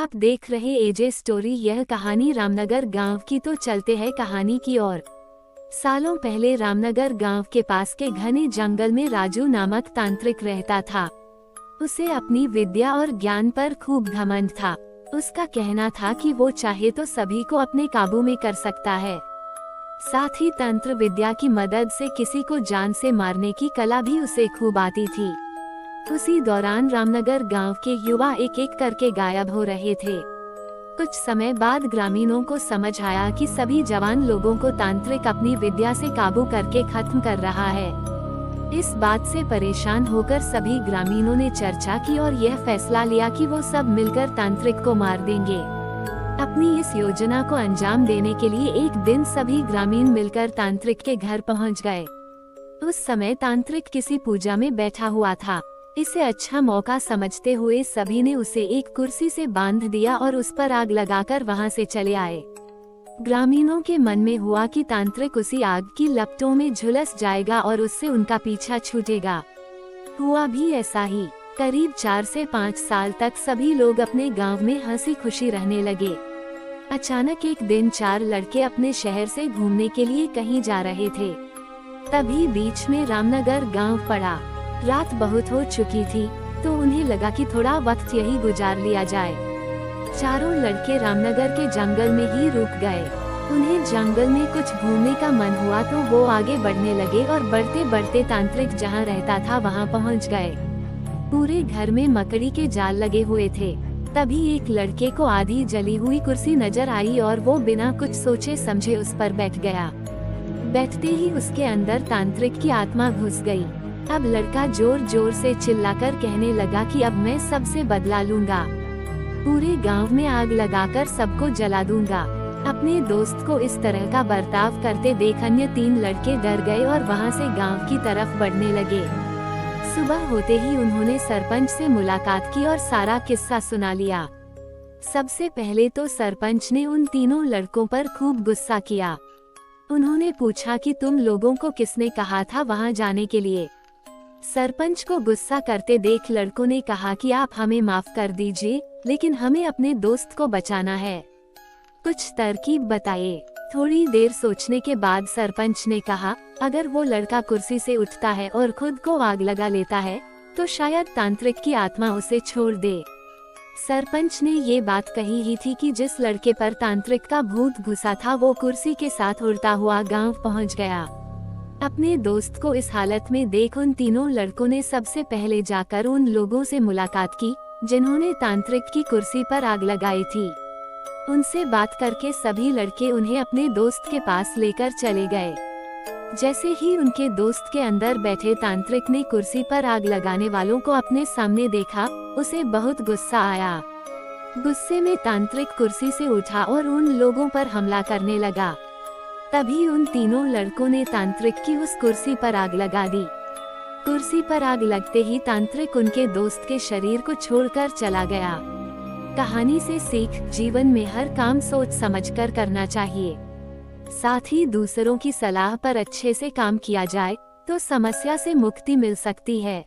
आप देख रहे एजे स्टोरी। यह कहानी रामनगर गांव की। तो चलते हैं कहानी की ओर। सालों पहले रामनगर गांव के पास के घने जंगल में राजू नामक तांत्रिक रहता था। उसे अपनी विद्या और ज्ञान पर खूब घमंड था। उसका कहना था कि वो चाहे तो सभी को अपने काबू में कर सकता है। साथ ही तंत्र विद्या की मदद से किसी को जान से मारने की कला भी उसे खूब आती थी। उसी दौरान रामनगर गांव के युवा एक एक करके गायब हो रहे थे। कुछ समय बाद ग्रामीणों को समझ आया कि सभी जवान लोगों को तांत्रिक अपनी विद्या से काबू करके खत्म कर रहा है। इस बात से परेशान होकर सभी ग्रामीणों ने चर्चा की और यह फैसला लिया कि वो सब मिलकर तांत्रिक को मार देंगे। अपनी इस योजना को अंजाम देने के लिए एक दिन सभी ग्रामीण मिलकर तांत्रिक के घर पहुंच गए। उस समय तांत्रिक किसी पूजा में बैठा हुआ था। इसे अच्छा मौका समझते हुए सभी ने उसे एक कुर्सी से बांध दिया और उस पर आग लगाकर वहां से चले आए। ग्रामीणों के मन में हुआ कि तांत्रिक उसी आग की लपटों में झुलस जाएगा और उससे उनका पीछा छूटेगा। हुआ भी ऐसा ही। करीब 4 से 5 साल तक सभी लोग अपने गांव में हंसी खुशी रहने लगे। अचानक एक दिन 4 लड़के अपने शहर से घूमने के लिए कहीं जा रहे थे। तभी बीच में रामनगर गांव पड़ा। रात बहुत हो चुकी थी तो उन्हें लगा कि थोड़ा वक्त यही गुजार लिया जाए। चारों लड़के रामनगर के जंगल में ही रुक गए। उन्हें जंगल में कुछ घूमने का मन हुआ तो वो आगे बढ़ने लगे और बढ़ते बढ़ते तांत्रिक जहां रहता था वहां पहुंच गए। पूरे घर में मकड़ी के जाल लगे हुए थे। तभी एक लड़के को आधी जली हुई कुर्सी नजर आई और वो बिना कुछ सोचे समझे उस पर बैठ गया। बैठते ही उसके अंदर तांत्रिक की आत्मा घुस गई। अब लड़का जोर जोर से चिल्लाकर कहने लगा कि अब मैं सबसे बदला लूंगा। पूरे गांव में आग लगाकर सबको जला दूंगा। अपने दोस्त को इस तरह का बर्ताव करते देख अन्य 3 लड़के डर गए और वहां से गांव की तरफ बढ़ने लगे। सुबह होते ही उन्होंने सरपंच से मुलाकात की और सारा किस्सा सुना लिया। सबसे पहले तो सरपंच ने उन तीनों लड़कों पर खूब गुस्सा किया। उन्होंने पूछा कि तुम लोगों को किसने कहा था वहां जाने के लिए। सरपंच को गुस्सा करते देख लड़कों ने कहा कि आप हमें माफ कर दीजिए, लेकिन हमें अपने दोस्त को बचाना है। कुछ तरकीब बताइए। थोड़ी देर सोचने के बाद सरपंच ने कहा, अगर वो लड़का कुर्सी से उठता है और खुद को आग लगा लेता है तो शायद तांत्रिक की आत्मा उसे छोड़ दे। सरपंच ने ये बात कही ही थी कि जिस लड़के पर तांत्रिक का भूत घुसा था वो कुर्सी के साथ उड़ता हुआ गांव पहुंच गया। अपने दोस्त को इस हालत में देख उन तीनों लड़कों ने सबसे पहले जाकर उन लोगों से मुलाकात की जिन्होंने तांत्रिक की कुर्सी पर आग लगाई थी। उनसे बात करके सभी लड़के उन्हें अपने दोस्त के पास लेकर चले गए। जैसे ही उनके दोस्त के अंदर बैठे तांत्रिक ने कुर्सी पर आग लगाने वालों को अपने सामने देखा, उसे बहुत गुस्सा आया। गुस्से में तांत्रिक कुर्सी से उठा और उन लोगों पर हमला करने लगा। तभी उन तीनों लड़कों ने तांत्रिक की उस कुर्सी पर आग लगा दी। कुर्सी पर आग लगते ही तांत्रिक उनके दोस्त के शरीर को छोड़कर चला गया। कहानी से सीख, जीवन में हर काम सोच समझकर करना चाहिए। साथ ही दूसरों की सलाह पर अच्छे से काम किया जाए तो समस्या से मुक्ति मिल सकती है।